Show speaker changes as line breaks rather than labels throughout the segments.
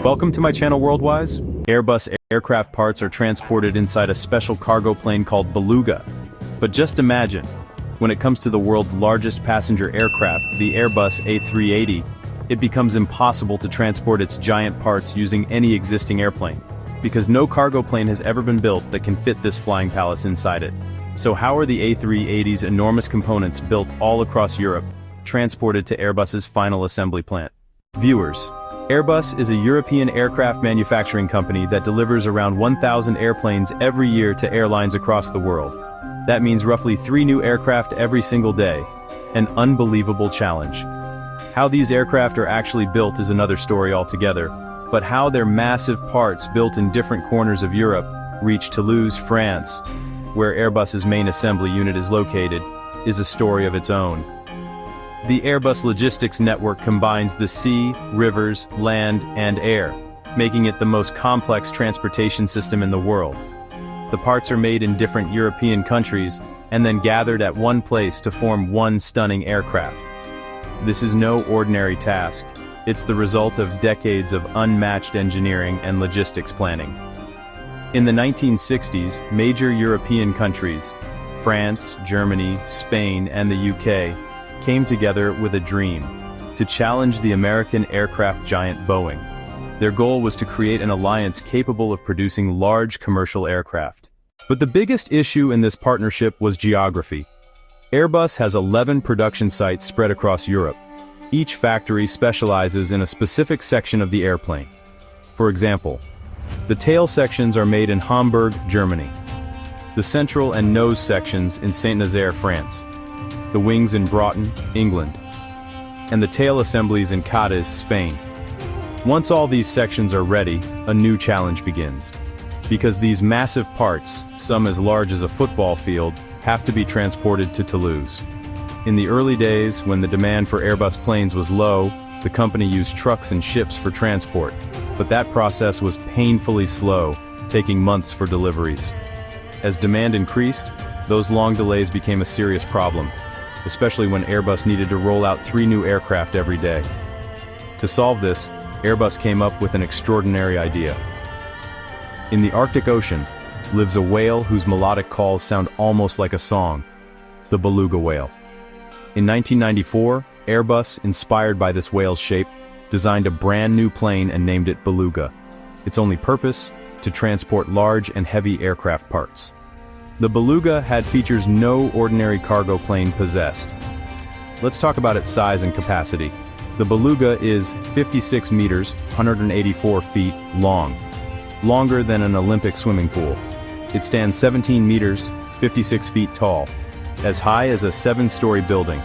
Welcome to my channel Worldwise. Airbus aircraft parts are transported inside a special cargo plane called Beluga. But just imagine, when it comes to the world's largest passenger aircraft, the Airbus A380, it becomes impossible to transport its giant parts using any existing airplane, because no cargo plane has ever been built that can fit this flying palace inside it. So how are the A380's enormous components built all across Europe, transported to Airbus's final assembly plant? Viewers, Airbus is a European aircraft manufacturing company that delivers around 1,000 airplanes every year to airlines across the world. That means roughly 3 new aircraft every single day. An unbelievable challenge. How these aircraft are actually built is another story altogether, but how their massive parts built in different corners of Europe reach Toulouse, France, where Airbus's main assembly unit is located, is a story of its own. The Airbus logistics network combines the sea, rivers, land, and air, making it the most complex transportation system in the world. The parts are made in different European countries, and then gathered at one place to form one stunning aircraft. This is no ordinary task. It's the result of decades of unmatched engineering and logistics planning. In the 1960s, major European countries, France, Germany, Spain, and the UK, came together with a dream: to challenge the American aircraft giant Boeing. Their goal was to create an alliance capable of producing large commercial aircraft. But the biggest issue in this partnership was geography. Airbus has 11 production sites spread across Europe. Each factory specializes in a specific section of the airplane. For example, the tail sections are made in Hamburg, Germany. The central and nose sections in Saint-Nazaire, France. The wings in Broughton, England. And the tail assemblies in Cádiz, Spain. Once all these sections are ready, a new challenge begins. Because these massive parts, some as large as a football field, have to be transported to Toulouse. In the early days, when the demand for Airbus planes was low, the company used trucks and ships for transport. But that process was painfully slow, taking months for deliveries. As demand increased, those long delays became a serious problem, especially when Airbus needed to roll out 3 new aircraft every day. To solve this, Airbus came up with an extraordinary idea. In the Arctic Ocean lives a whale whose melodic calls sound almost like a song, the beluga whale. In 1994, Airbus, inspired by this whale's shape, designed a brand new plane and named it Beluga. Its only purpose? To transport large and heavy aircraft parts. The Beluga had features no ordinary cargo plane possessed. Let's talk about its size and capacity. The Beluga is 56 meters, 184 feet, long. Longer than an Olympic swimming pool. It stands 17 meters, 56 feet tall. As high as a 7-story building.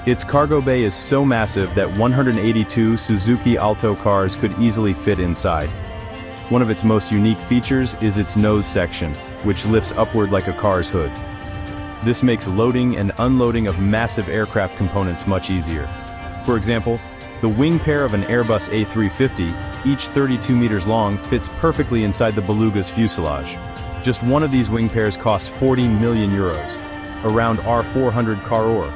Its cargo bay is so massive that 182 Suzuki Alto cars could easily fit inside. One of its most unique features is its nose section, which lifts upward like a car's hood. This makes loading and unloading of massive aircraft components much easier. For example, the wing pair of an Airbus A380, each 32 meters long, fits perfectly inside the Beluga's fuselage. Just one of these wing pairs costs 40 million euros, around R400 crore.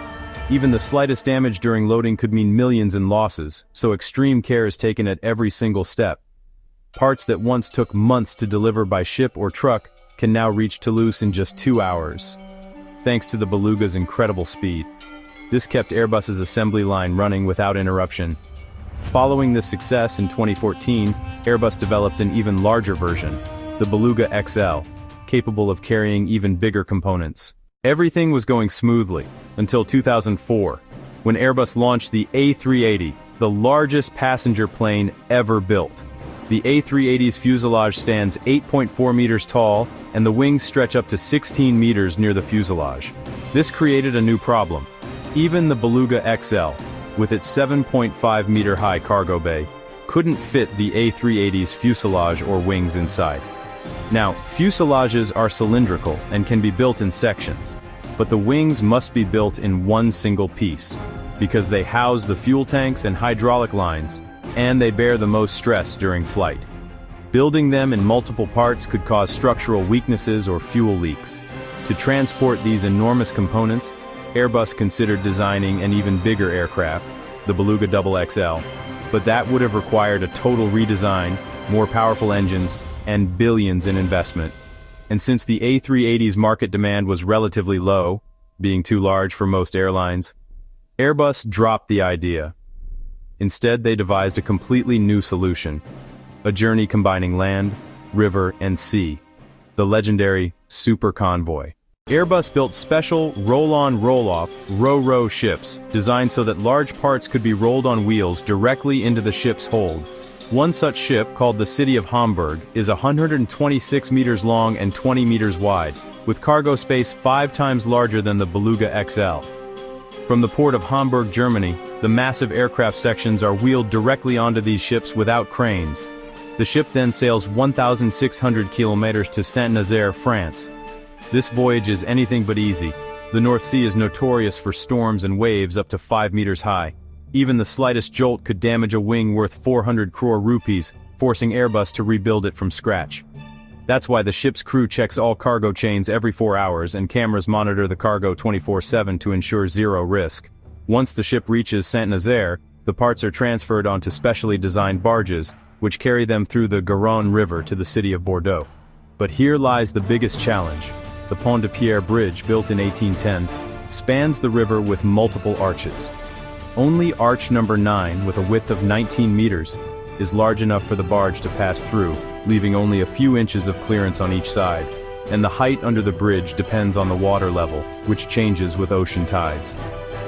Even the slightest damage during loading could mean millions in losses, so extreme care is taken at every single step. Parts that once took months to deliver by ship or truck can now reach Toulouse in just 2 hours. Thanks to the Beluga's incredible speed. This kept Airbus's assembly line running without interruption. Following this success in 2014, Airbus developed an even larger version, the Beluga XL, capable of carrying even bigger components. Everything was going smoothly, until 2004, when Airbus launched the A380, the largest passenger plane ever built. The A380's fuselage stands 8.4 meters tall, and the wings stretch up to 16 meters near the fuselage. This created a new problem. Even the Beluga XL, with its 7.5 meter high cargo bay, couldn't fit the A380's fuselage or wings inside. Now, fuselages are cylindrical and can be built in sections, but the wings must be built in one single piece, because they house the fuel tanks and hydraulic lines, and they bear the most stress during flight. Building them in multiple parts could cause structural weaknesses or fuel leaks. To transport these enormous components, Airbus considered designing an even bigger aircraft, the Beluga XXL. but that would have required a total redesign, more powerful engines, and billions in investment. And since the A380's market demand was relatively low, being too large for most airlines, Airbus dropped the idea. Instead, they devised a completely new solution, a journey combining land, river, and sea, the legendary Super Convoy. Airbus built special roll-on, roll-off, row-row ships, designed so that large parts could be rolled on wheels directly into the ship's hold. One such ship, called the City of Hamburg, is 126 meters long and 20 meters wide, with cargo space 5 times larger than the Beluga XL. From the port of Hamburg, Germany, the massive aircraft sections are wheeled directly onto these ships without cranes. The ship then sails 1,600 kilometers to Saint-Nazaire, France. This voyage is anything but easy. The North Sea is notorious for storms and waves up to 5 meters high. Even the slightest jolt could damage a wing worth 400 crore rupees, forcing Airbus to rebuild it from scratch. That's why the ship's crew checks all cargo chains every 4 hours and cameras monitor the cargo 24/7 to ensure zero risk. Once the ship reaches Saint-Nazaire, the parts are transferred onto specially designed barges, which carry them through the Garonne River to the city of Bordeaux. But here lies the biggest challenge. The Pont de Pierre Bridge, built in 1810, spans the river with multiple arches. Only arch number 9, with a width of 19 meters, is large enough for the barge to pass through, leaving only a few inches of clearance on each side, and the height under the bridge depends on the water level, which changes with ocean tides.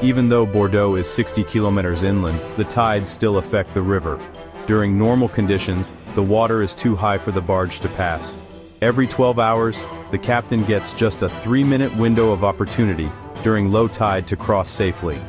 Even though Bordeaux is 60 kilometers inland, the tides still affect the river. During normal conditions, the water is too high for the barge to pass. Every 12 hours, the captain gets just a 3-minute window of opportunity during low tide to cross safely.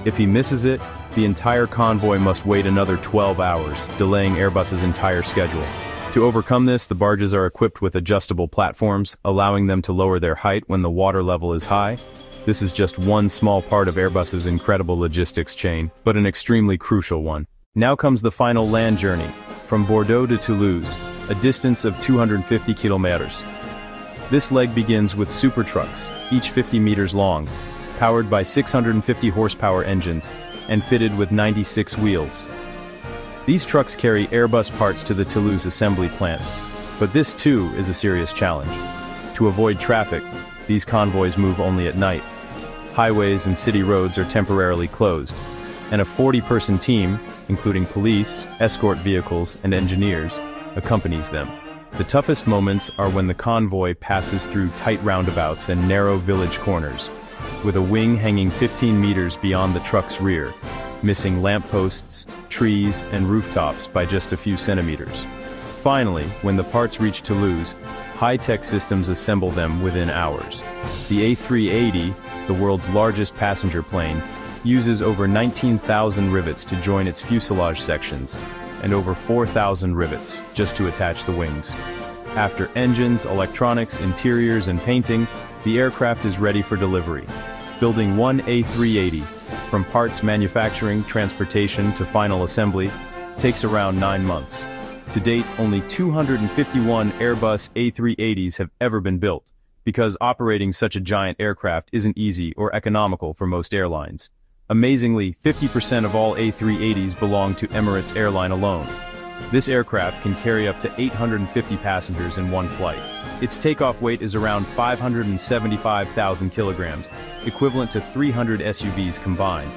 If he misses it, the entire convoy must wait another 12 hours, delaying Airbus's entire schedule. To overcome this, the barges are equipped with adjustable platforms, allowing them to lower their height when the water level is high. This is just one small part of Airbus's incredible logistics chain, but an extremely crucial one. Now comes the final land journey, from Bordeaux to Toulouse, a distance of 250 kilometers. This leg begins with super trucks, each 50 meters long, powered by 650 horsepower engines, and fitted with 96 wheels. These trucks carry Airbus parts to the Toulouse assembly plant, but this too is a serious challenge. To avoid traffic, these convoys move only at night. Highways and city roads are temporarily closed, and a 40-person team, including police, escort vehicles, and engineers, accompanies them. The toughest moments are when the convoy passes through tight roundabouts and narrow village corners, with a wing hanging 15 meters beyond the truck's rear, missing lampposts, trees, and rooftops by just a few centimeters. Finally, when the parts reach Toulouse, high-tech systems assemble them within hours. The A380, the world's largest passenger plane, uses over 19,000 rivets to join its fuselage sections, and over 4,000 rivets just to attach the wings. After engines, electronics, interiors, and painting, the aircraft is ready for delivery. Building one A380, from parts manufacturing, transportation, to final assembly, takes around 9 months. To date, only 251 Airbus A380s have ever been built, because operating such a giant aircraft isn't easy or economical for most airlines. Amazingly, 50% of all A380s belong to Emirates Airline alone. This aircraft can carry up to 850 passengers in one flight. Its takeoff weight is around 575,000 kilograms, equivalent to 300 SUVs combined.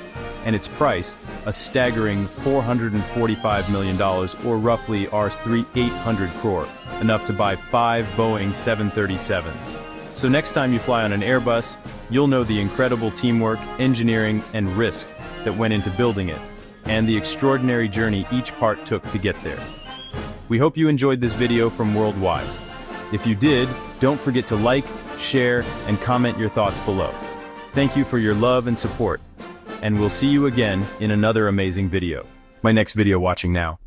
And its price, a staggering $445 million, or roughly Rs 800 crore, enough to buy 5 Boeing 737s. So next time you fly on an Airbus, you'll know the incredible teamwork, engineering, and risk that went into building it, and the extraordinary journey each part took to get there. We hope you enjoyed this video from Worldwise. If you did, don't forget to like, share, and comment your thoughts below. Thank you for your love and support, and we'll see you again in another amazing video. My next video watching now.